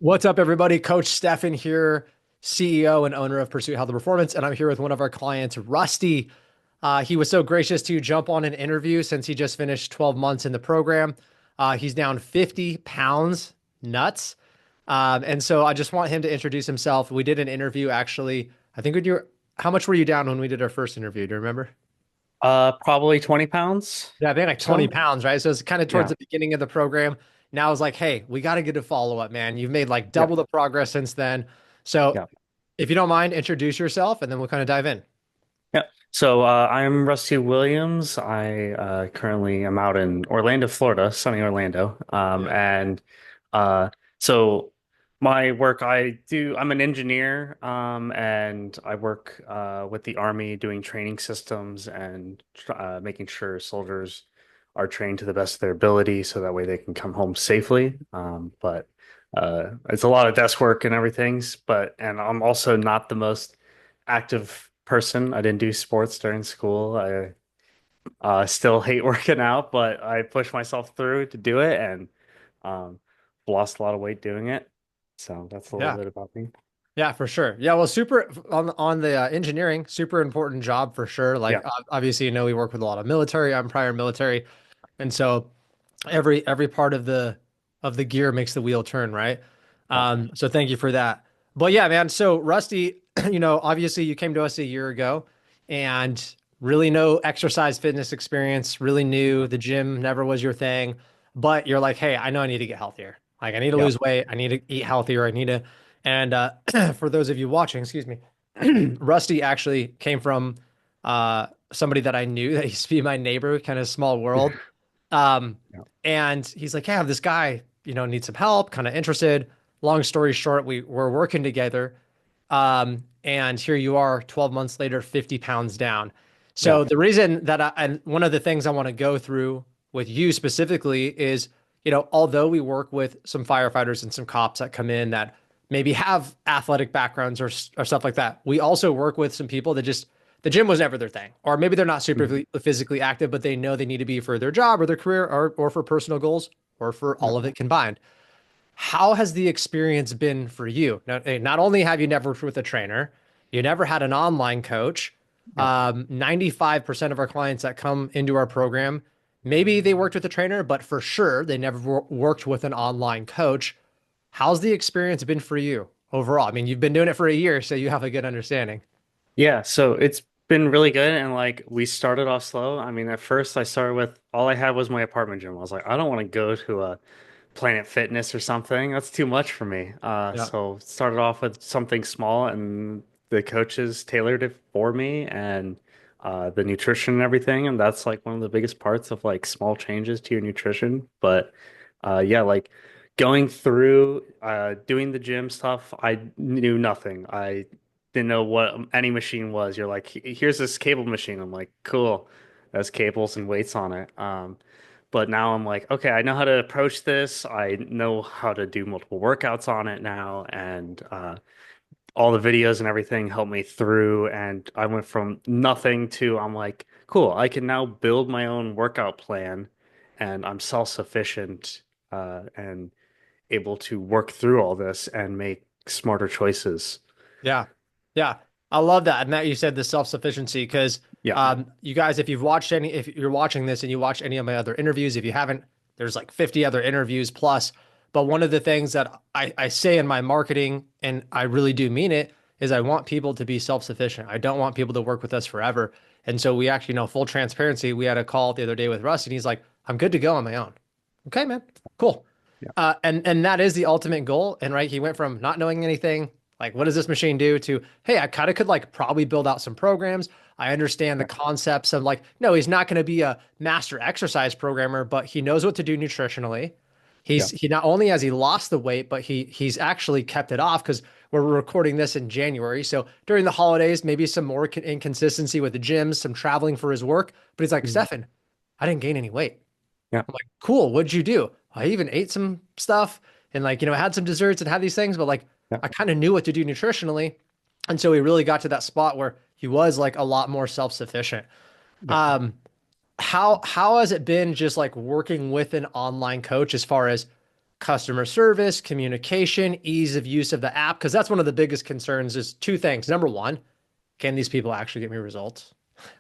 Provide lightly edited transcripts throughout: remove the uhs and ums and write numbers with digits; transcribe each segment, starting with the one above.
What's up, everybody? Coach Stefan here, CEO and owner of Pursuit Health and Performance, and I'm here with one of our clients, Rusty. He was so gracious to jump on an interview since he just finished 12 months in the program. He's down 50 pounds, nuts. And so I just want him to introduce himself. We did an interview actually. I think how much were you down when we did our first interview? Do you remember? Probably 20 pounds. Yeah, I think like 20 So, pounds, right? So it's kind of towards yeah, the beginning of the program. Now it's like, hey, we got to get a follow up, man. You've made like yeah, double the progress since then. So yeah, if you don't mind, introduce yourself and then we'll kind of dive in. yeah. I'm Rusty Williams. I currently am out in Orlando, Florida, sunny Orlando. Yeah. And uh, so my work, I'm an engineer, and I work with the Army doing training systems and making sure soldiers are trained to the best of their ability so that way they can come home safely. But it's a lot of desk work and and I'm also not the most active person. I didn't do sports during school. I still hate working out, but I push myself through to do it and um, lost a lot of weight doing it. So that's a little Yeah. bit about me. Yeah, for sure. Yeah, well, super on the engineering, super important job for sure. Yeah, Like obviously, we work with a lot of military. I'm prior military, and so every part of the gear makes the wheel turn, right? yeah, So thank you for that. But yeah, man. So Rusty, obviously you came to us a year ago, and really no exercise fitness experience. Really knew the gym never was your thing, but you're like, hey, I know I need to get healthier. Like I need to yeah. lose weight. I need to eat healthier. I need to. And for those of you watching, excuse me, Rusty actually came from somebody that I knew that used to be my neighbor, kind of small world. Um, Yeah. and he's like, yeah, this guy, needs some help, kind of interested. Long story short, we were working together. And here you are 12 months later, 50 pounds down. Yeah. So the reason that and one of the things I want to go through with you specifically is, although we work with some firefighters and some cops that come in that maybe have athletic backgrounds or stuff like that, we also work with some people that just the gym was never their thing, or maybe they're not super Mhm. physically active, but they know they need to be for their job or their career or for personal goals or for Yeah. all of it combined. How has the experience been for you? Not only have you never worked with a trainer, you never had an online coach. Yeah. 95% of our clients that come into our program, maybe they worked with a trainer, but for sure they never worked with an online coach. How's the experience been for you overall? I mean, you've been doing it for a year, so you have a good understanding. Yeah, so it's been really good and like we started off slow. I mean, at first I started with all I had was my apartment gym. I was like, I don't want to go to a Planet Fitness or something. That's too much for me. Yeah. So started off with something small, and the coaches tailored it for me, and the nutrition and everything. And that's like one of the biggest parts of like small changes to your nutrition. But yeah, like going through doing the gym stuff, I knew nothing. I didn't know what any machine was. You're like, here's this cable machine. I'm like, cool. That's cables and weights on it. But now I'm like, okay, I know how to approach this. I know how to do multiple workouts on it now, and all the videos and everything helped me through. And I went from nothing to I'm like, cool, I can now build my own workout plan, and I'm self-sufficient and able to work through all this and make smarter choices. Yeah. Yeah. I love that. And that you said the self-sufficiency because Yeah, you guys, if you're watching this and you watch any of my other interviews, if you haven't, there's like 50 other interviews plus. But one of the things that I say in my marketing, and I really do mean it, is I want people to be self-sufficient. I don't want people to work with us forever. And so we actually know full transparency. We had a call the other day with Russ and he's like, I'm good to go on my own. Okay, man. Cool. yeah, And that is the ultimate goal. And right, he went from not knowing anything, like what does this machine do, to hey, I kind of could like probably build out some programs. I understand the yeah, concepts of like, no, he's not going to be a master exercise programmer, but he knows what to do nutritionally. yeah, He not only has he lost the weight, but he's actually kept it off because we're recording this in January. So during the holidays, maybe some more inconsistency with the gyms, some traveling for his work. But he's like, mhm, Stefan, I didn't gain any weight. yeah, I'm like, cool. What'd you do? I even ate some stuff and like, had some desserts and had these things, but like yeah, I kind of knew what to do nutritionally. And so he really got to that spot where he was like a lot more self-sufficient. yeah. Um, how has it been just like working with an online coach as far as customer service, communication, ease of use of the app? Because that's one of the biggest concerns is two things. Number one, can these people actually get me results?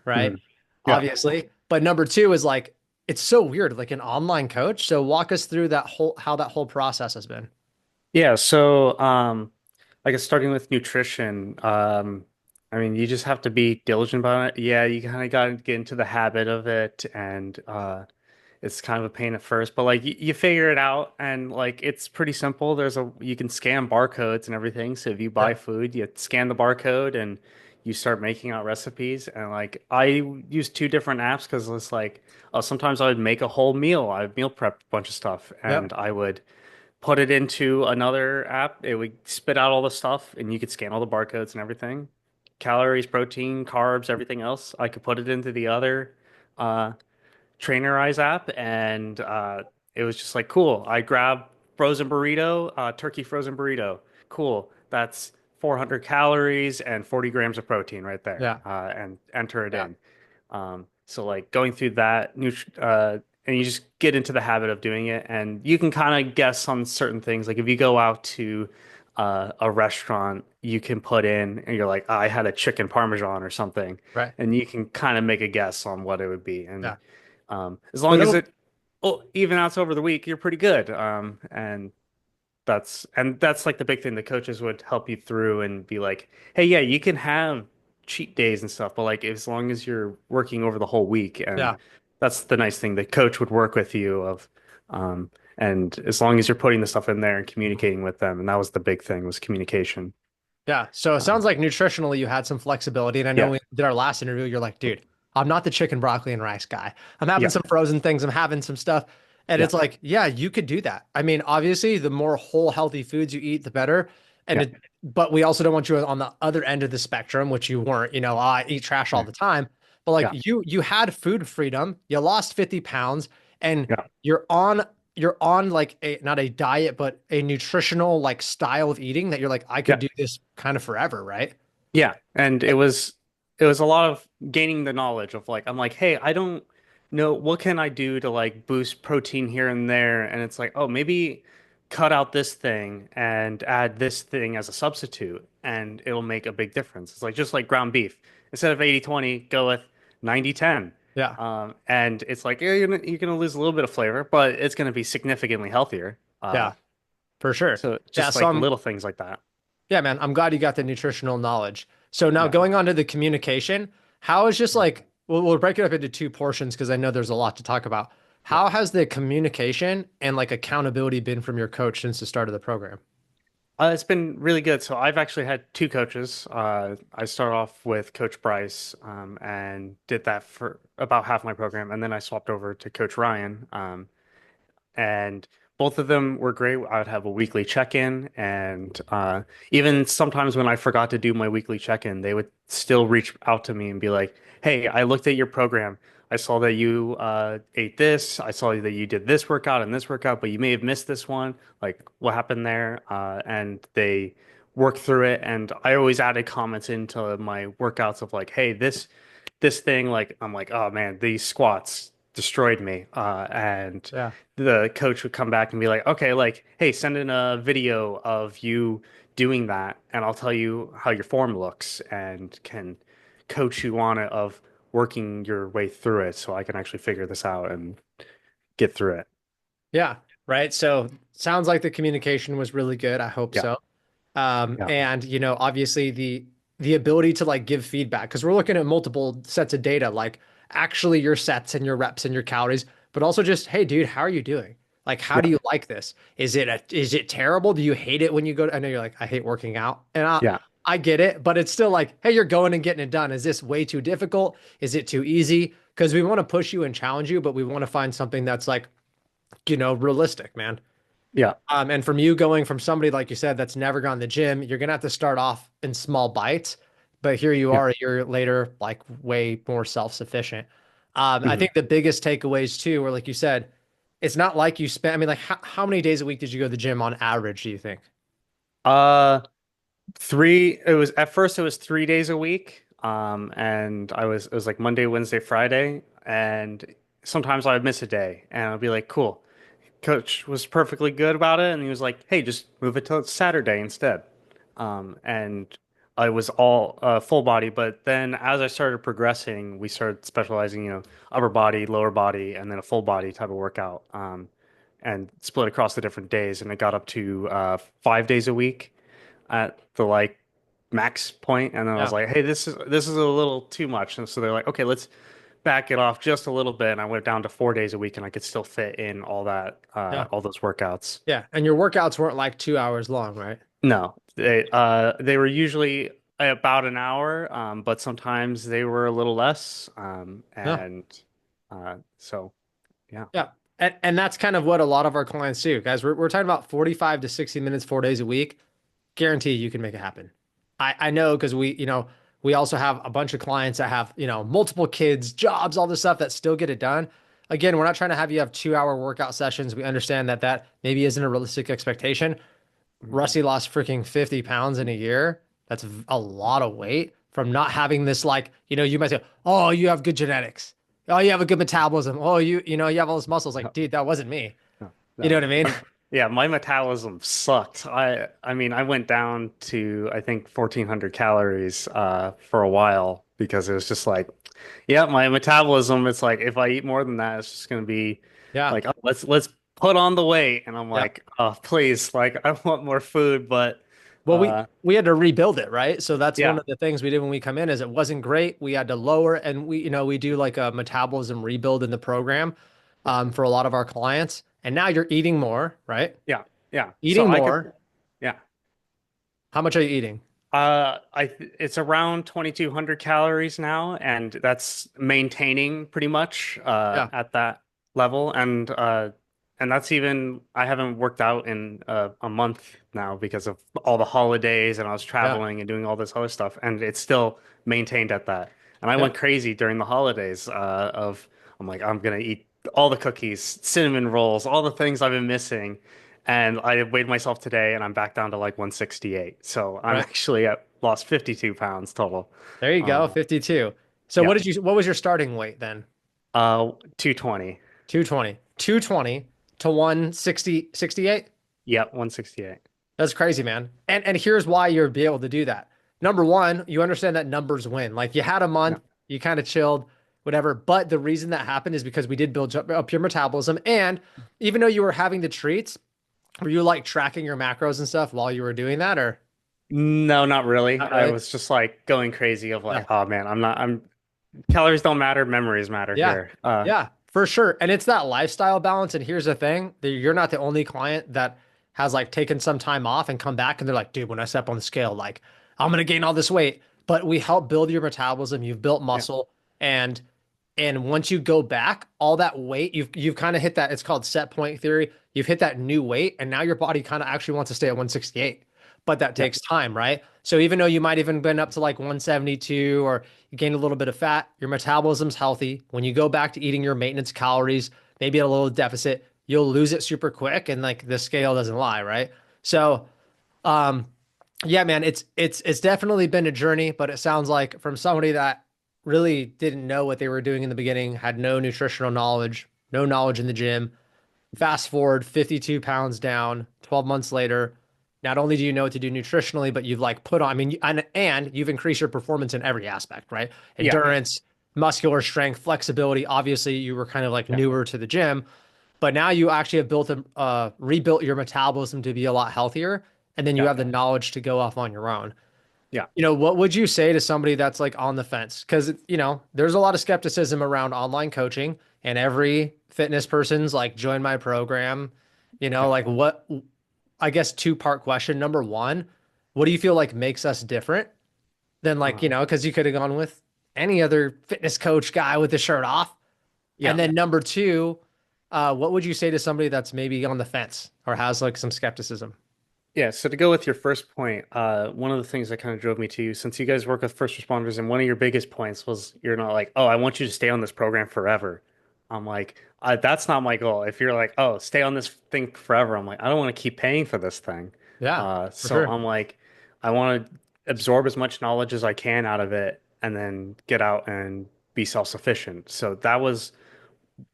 Right? Mhm. Yeah. Obviously. But number two is like, it's so weird, like an online coach. So walk us through that whole, how that whole process has been. Yeah, so I guess starting with nutrition, I mean you just have to be diligent about it. Yeah, you kind of got to get into the habit of it and it's kind of a pain at first, but like you figure it out and like it's pretty simple. You can scan barcodes and everything. So if you buy Yeah. food, you scan the barcode and you start making out recipes. And like I use two different apps because it's like sometimes I would make a whole meal. I would meal prep a bunch of stuff and Yep. I would put it into another app. It would spit out all the stuff and you could scan all the barcodes and everything. Calories, protein, carbs, everything else. I could put it into the other uh Trainer Eyes app, and it was just like cool. I grabbed frozen burrito, turkey frozen burrito. Cool. That's 400 calories and 40 grams of protein right there, Yeah. and enter it Yeah. in. So like going through that, and you just get into the habit of doing it, and you can kind of guess on certain things. Like if you go out to a restaurant, you can put in, and you're like, I had a chicken parmesan or something, Right. and you can kind of make a guess on what it would be. And Yeah. as But long as it'll, it even out over the week, you're pretty good. And that's like the big thing. The coaches would help you through and be like, "Hey, yeah, you can have cheat days and stuff, but like as long as you're working over the whole week." And yeah. that's the nice thing. The coach would work with you um, and as long as you're putting the stuff in there and communicating with them, and that was the big thing was communication. Yeah. So it sounds Um, like nutritionally you had some flexibility. And I know yeah, we did our last interview, you're like, dude, I'm not the chicken, broccoli, and rice guy. I'm having yeah, some frozen things. I'm having some stuff. And yeah, it's like, yeah, you could do that. I mean, obviously, the more whole, healthy foods you eat, the better. And yeah, it, but we also don't want you on the other end of the spectrum, which you weren't, I eat trash all mm, the time. But like yeah, you had food freedom, you lost 50 pounds, and yeah, you're on you're on like a not a diet, but a nutritional like style of eating that you're like, I could yeah. do this kind of forever, right? Yeah, and it was a lot of gaining the knowledge of like I'm like, hey, I don't know what can I do to like boost protein here and there, and it's like, oh, maybe cut out this thing and add this thing as a substitute, and it'll make a big difference. It's like just like ground beef. Instead of 80/20, go with 90/10. Yeah. And it's like, yeah, you're gonna lose a little bit of flavor, but it's gonna be significantly healthier. Yeah, for sure. So Yeah. just So like I'm little things like that. Yeah, man, I'm glad you got the nutritional knowledge. So now Yeah. going on to the communication, how is just like we'll break it up into two portions because I know there's a lot to talk about. Yeah. How has the communication and like accountability been from your coach since the start of the program? It's been really good. So I've actually had two coaches. I started off with Coach Bryce, and did that for about half my program, and then I swapped over to Coach Ryan. And both of them were great. I would have a weekly check-in, and even sometimes when I forgot to do my weekly check-in, they would still reach out to me and be like, "Hey, I looked at your program. I saw that you ate this. I saw that you did this workout and this workout, but you may have missed this one. Like, what happened there?" And they worked through it, and I always added comments into my workouts of like, "Hey, this thing, like I'm like, oh man, these squats destroyed me." And Yeah. the coach would come back and be like, okay, like, hey, send in a video of you doing that, and I'll tell you how your form looks and can coach you on it of working your way through it so I can actually figure this out and get through it. Yeah. Right. So sounds like the communication was really good. I hope Yeah. so. Yeah. And obviously the ability to like give feedback because we're looking at multiple sets of data, like actually your sets and your reps and your calories, but also just, hey, dude, how are you doing? Like, how Yeah. do you like this? Is it terrible? Do you hate it when you go to, I know you're like, I hate working out. And Yeah. I get it, but it's still like, hey, you're going and getting it done. Is this way too difficult? Is it too easy? Because we want to push you and challenge you, but we want to find something that's like, realistic, man. Yeah. And from you going from somebody, like you said, that's never gone to the gym, you're gonna have to start off in small bites. But here you Yeah. are a year later, like way more self-sufficient. I Mhm. think the biggest takeaways too, were like you said, it's not like you spent, I mean, like how many days a week did you go to the gym on average, do you think? Uh, it was at first it was 3 days a week. And it was like Monday, Wednesday, Friday, and sometimes I would miss a day and I'd be like, cool. coach was perfectly good about it, and he was like, "Hey, just move it to Saturday instead." And I was all full body, but then as I started progressing, we started specializing, upper body, lower body, and then a full body type of workout, and split across the different days, and it got up to 5 days a week at the like max point, and then I was Yeah. like, "Hey, this is a little too much," and so they're like, "Okay, let's back it off just a little bit," and I went down to 4 days a week, and I could still fit in all that, Yeah. all those workouts. Yeah. And your workouts weren't like 2 hours long, right? No, they were usually about an hour, but sometimes they were a little less, Yeah. and so yeah, Yeah. And that's kind of what a lot of our clients do, guys. We're talking about 45 to 60 minutes, 4 days a week. Guarantee you can make it happen. I know because we also have a bunch of clients that have, multiple kids, jobs, all this stuff that still get it done. Again, we're not trying to have you have 2 hour workout sessions. We understand that that maybe isn't a realistic expectation. Mhm. Rusty lost freaking 50 pounds in a year. That's a lot of weight from not having this, like, you might say, oh, you have good genetics. Oh, you have a good metabolism. Oh, you have all those muscles. Like, No, dude, that wasn't me. no, You know no. what I mean? Yeah, my metabolism sucked. I mean, I went down to I think 1,400 calories for a while because it was just like, yeah, my metabolism. It's like if I eat more than that, it's just gonna be Yeah. like, oh, let's put on the weight, and I'm Yeah. like, oh, please, like I want more food, but Well, we uh, we had to rebuild it, right? So that's one yeah, of the things we did when we come in is it wasn't great. We had to lower and we do like a metabolism rebuild in the program yeah, for a lot of our clients. And now you're eating more, right? yeah, yeah. So Eating I could, more. yeah. How much are you eating? It's around 2,200 calories now, and that's maintaining pretty much Yeah. at that level. And that's even I haven't worked out in a month now because of all the holidays, and I was Yeah. traveling and doing all this other stuff, and it's still maintained at that. And I Yeah. went crazy during the holidays of I'm like I'm gonna eat all the cookies, cinnamon rolls, all the things I've been missing. And I weighed myself today, and I'm back down to like 168. So I'm Right. actually at lost 52 pounds total. There you go. Uh, 52. So yeah, what was your starting weight then? 220. 220. 220 to 160, 68? Yep, 168. That's crazy, man. And here's why you'll be able to do that. Number one, you understand that numbers win. Like you had a Yeah. month, you kind of chilled, whatever. But the reason that happened is because we did build up your metabolism. And even though you were having the treats, were you like tracking your macros and stuff while you were doing that, or No, not really. not I really? was just like going crazy of Yeah. like, oh man, I'm calories don't matter, memories matter Yeah. here. Yeah, for sure. And it's that lifestyle balance. And here's the thing, that you're not the only client that has like taken some time off and come back and they're like, dude, when I step on the scale, like I'm gonna gain all this weight. But we help build your metabolism. You've built Yeah, muscle, and once you go back, all that weight, you've kind of hit that, it's called set point theory. You've hit that new weight, and now your body kind of actually wants to stay at 168. But that yeah, takes time, right? So even though you might even been up to like 172 or you gained a little bit of fat, your metabolism's healthy. When you go back to eating your maintenance calories, maybe at a little deficit, you'll lose it super quick and like the scale doesn't lie, right? So um yeah, man, it's definitely been a journey, but it sounds like from somebody that really didn't know what they were doing in the beginning, had no nutritional knowledge, no knowledge in the gym. Fast forward 52 pounds down, 12 months later, not only do you know what to do nutritionally, but you've like put on, I mean, and you've increased your performance in every aspect, right? yeah, Endurance, muscular strength, flexibility. Obviously, you were kind of like yeah, newer to the gym, but now you actually have rebuilt your metabolism to be a lot healthier. And then you yeah, have the knowledge to go off on your own. yeah, What would you say to somebody that's like on the fence? Because, there's a lot of skepticism around online coaching, and every fitness person's like, join my program. yeah. Like what, I guess, two-part question. Number one, what do you feel like makes us different than like, Uh, because you could have gone with any other fitness coach guy with the shirt off. And yeah. then number two, what would you say to somebody that's maybe on the fence or has like some skepticism? Yeah, so to go with your first point, one of the things that kind of drove me to you, since you guys work with first responders, and one of your biggest points was you're not like, oh, I want you to stay on this program forever. I'm like, that's not my goal. If you're like, oh, stay on this thing forever, I'm like, I don't want to keep paying for this thing. Yeah, for So sure. I'm like, I want to absorb as much knowledge as I can out of it and then get out and be self-sufficient. So that was,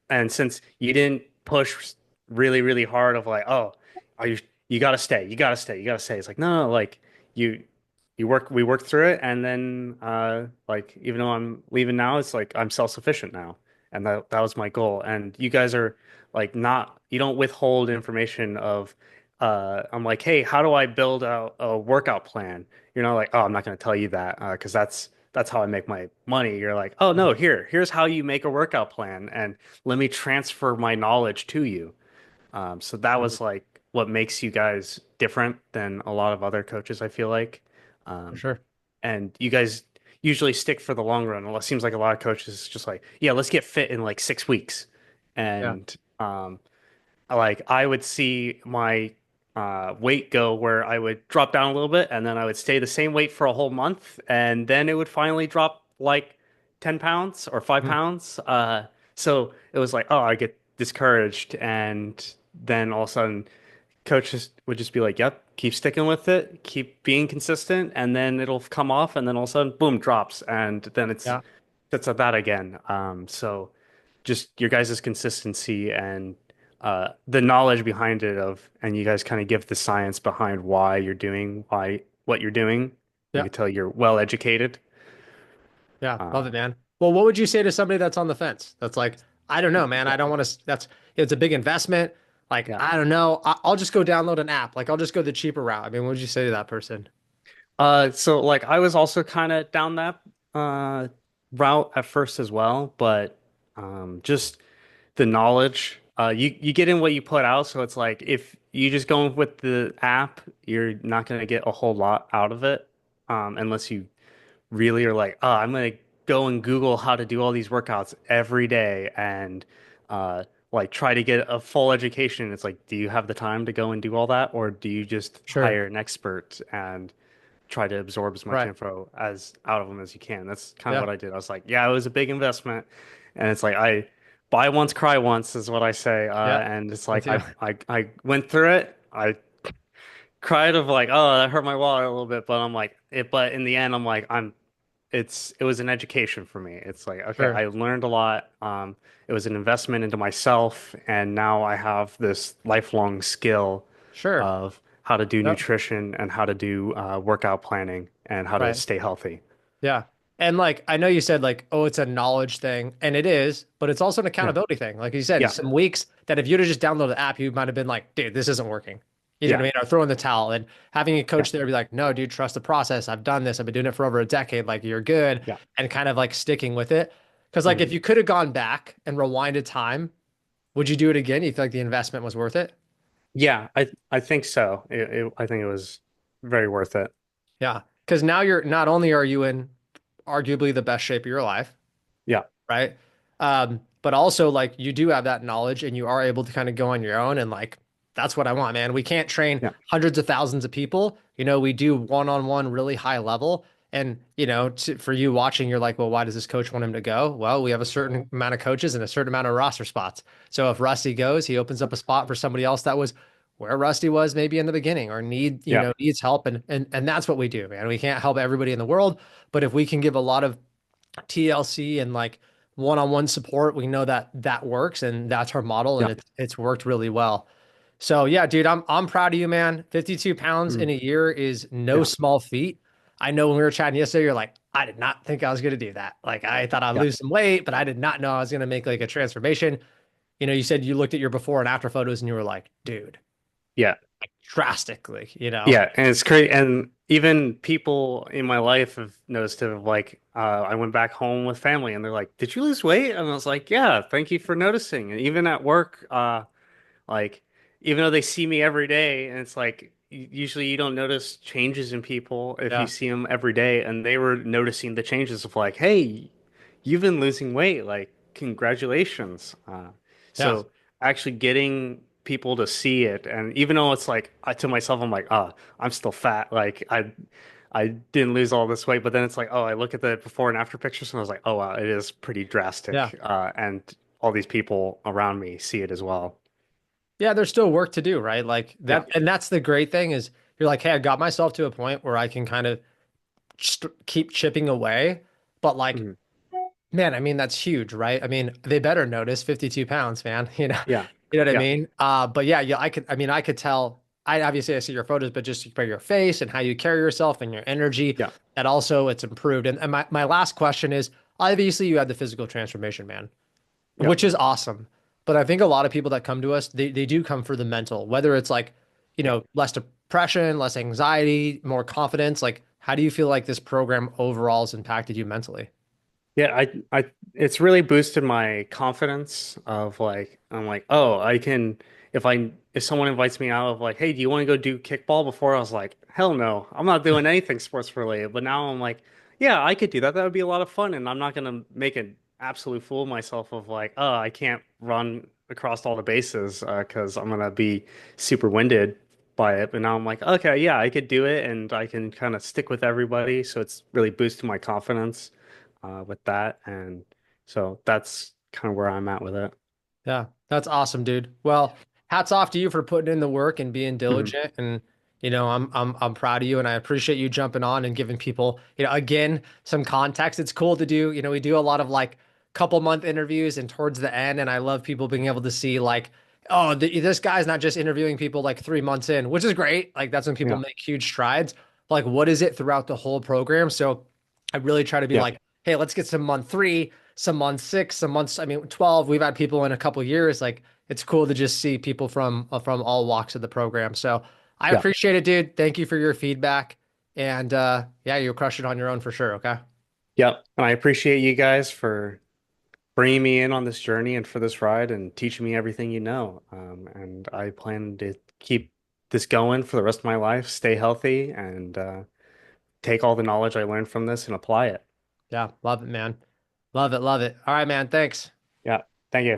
and since you didn't push really, really hard of like, oh, are you gotta stay, you gotta stay, you gotta stay. It's like, no, no, like you we work through it and then like even though I'm leaving now, it's like I'm self-sufficient now. And that was my goal. And you guys are like not you don't withhold information of I'm like, hey, how do I build a workout plan? You're not like, oh, I'm not gonna tell you that because that's how I make my money. You're like, oh no, Mhm. here's how you make a workout plan and let me transfer my knowledge to you. So that Mhm. was like what makes you guys different than a lot of other coaches, I feel like. For Um, sure. and you guys usually stick for the long run. Well, it seems like a lot of coaches just like, yeah, let's get fit in like 6 weeks. Yeah. And like I would see my weight go where I would drop down a little bit and then I would stay the same weight for a whole month and then it would finally drop like 10 pounds or five Mhm. pounds. So it was like, oh, I get discouraged and then all of a sudden coaches would just be like, yep, keep sticking with it, keep being consistent, and then it'll come off and then all of a sudden, boom, drops. And then Yeah. it's at that again. So just your guys' consistency and the knowledge behind it of, and you guys kind of give the science behind why you're doing why what you're doing. You Yeah. could tell you're well educated. Yeah. Love Uh, it, man. Well, what would you say to somebody that's on the fence? That's like, I don't know, man. I don't want to, it's a big investment. Like, yeah. I don't know. I'll just go download an app. Like, I'll just go the cheaper route. I mean, what would you say to that person? So like I was also kind of down that uh route at first as well, but just the knowledge. You get in what you put out, so it's like if you just go with the app, you're not gonna get a whole lot out of it, unless you really are like, oh, I'm gonna go and Google how to do all these workouts every day and uh, like try to get a full education. It's like, do you have the time to go and do all that, or do you just Sure. hire an expert and try to absorb as much Right. info as out of them as you can? That's kind of Yeah. what I did. I was like, yeah, it was a big investment, and it's like I buy once, cry once is what I say, Yeah. and it's Me like too. I went through it. I cried of like, oh, that hurt my wallet a little bit, but I'm like, it. But in the end, I'm like, it was an education for me. It's like, okay, Sure. I learned a lot. It was an investment into myself, and now I have this lifelong skill Sure. of how to do Yep. nutrition and how to do workout planning and how to Right. stay healthy. Yeah. And like, I know you said like, oh, it's a knowledge thing, and it is, but it's also an Yeah, accountability thing. Like you said, yeah, some weeks that if you'd have just downloaded the app, you might have been like, dude, this isn't working. You know what I yeah, mean? Or throwing the towel and having a yeah, coach there be like, no, dude, trust the process. I've done this. I've been doing it for over a decade. Like you're good yeah. and kind of like sticking with it. Because like if Mhm. you could have gone back and rewinded time, would you do it again? You feel like the investment was worth it? Yeah, I think so. I think it was very worth it. Yeah. Because now you're not only are you in arguably the best shape of your life, Yeah, right? But also like you do have that knowledge and you are able to kind of go on your own and like that's what I want, man. We can't train yeah, hundreds of thousands of people. You know, we do one-on-one really high level. And you know, for you watching, you're like, well, why does this coach want him to go? Well, we have a certain amount of coaches and a certain amount of roster spots. So if Rusty goes, he opens up a spot for somebody else that was where Rusty was maybe in the beginning or yeah, needs help. And that's what we do, man. We can't help everybody in the world, but if we can give a lot of TLC and like one-on-one support, we know that that works and that's our model and yeah. it's worked really well. So yeah, dude, I'm proud of you, man. 52 pounds in Mm, a year is no yeah, small feat. I know when we were chatting yesterday, you're like, I did not think I was gonna do that. Like I thought I'd yeah, lose some weight, but I did not know I was gonna make like a transformation. You know, you said you looked at your before and after photos and you were like, dude, yeah. drastically, you know? Yeah, and it's crazy. And even people in my life have noticed it. Like, I went back home with family, and they're like, "Did you lose weight?" And I was like, "Yeah, thank you for noticing." And even at work, like, even though they see me every day, and it's like usually you don't notice changes in people if you Yeah. see them every day, and they were noticing the changes of like, "Hey, you've been losing weight. Like, congratulations." Yeah. So actually getting people to see it, and even though it's like to myself, I'm like, ah, I'm still fat. Like I didn't lose all this weight, but then it's like, oh, I look at the before and after pictures, and I was like, oh wow, it is pretty Yeah. drastic. And all these people around me see it as well. Yeah, there's still work to do, right? Like Yeah. that, and that's the great thing is you're like, hey, I got myself to a point where I can kind of keep chipping away. But like, Mhm. man, I mean, that's huge, right? I mean, they better notice 52 pounds, man. You know, Yeah. You know what I Yeah. mean? But yeah, yeah, I mean, I could tell. I see your photos, but just by your face and how you carry yourself and your energy, Yeah. that also it's improved. And my last question is, obviously you had the physical transformation, man, Yeah. which is awesome. But I think a lot of people that come to us, they do come for the mental, whether it's like, Yeah. less depression, less anxiety, more confidence. Like, how do you feel like this program overall has impacted you mentally? Yeah, it's really boosted my confidence of like, I'm like, oh, I can, if someone invites me out of like, hey, do you want to go do kickball? Before I was like, hell no, I'm not doing anything sports related. But now I'm like, yeah, I could do that. That would be a lot of fun. And I'm not going to make an absolute fool of myself of like, oh, I can't run across all the bases, because I'm going to be super winded by it. But now I'm like, okay, yeah, I could do it and I can kind of stick with everybody. So it's really boosted my confidence with that. And so that's kind of where I'm at with it. Yeah, that's awesome, dude. Well, hats off to you for putting in the work and being Hmm. diligent. And I'm proud of you, and I appreciate you jumping on and giving people, again, some context. It's cool to do. We do a lot of like couple month interviews and towards the end, and I love people being able to see like, oh, this guy's not just interviewing people like 3 months in, which is great. Like that's when people Yeah. make huge strides. Like, what is it throughout the whole program? So I really try to be Yeah. like, hey, let's get some month 3, some month 6, some months, I mean, 12. We've had people in a couple years. Like it's cool to just see people from all walks of the program. So I Yeah. appreciate it, dude. Thank you for your feedback. And yeah, you'll crush it on your own for sure. Okay. Yeah. And I appreciate you guys for bringing me in on this journey and for this ride and teaching me everything you know. And I plan to keep this going for the rest of my life, stay healthy, and take all the knowledge I learned from this and apply it. Yeah, love it, man. Love it, love it. All right, man. Thanks. Yeah.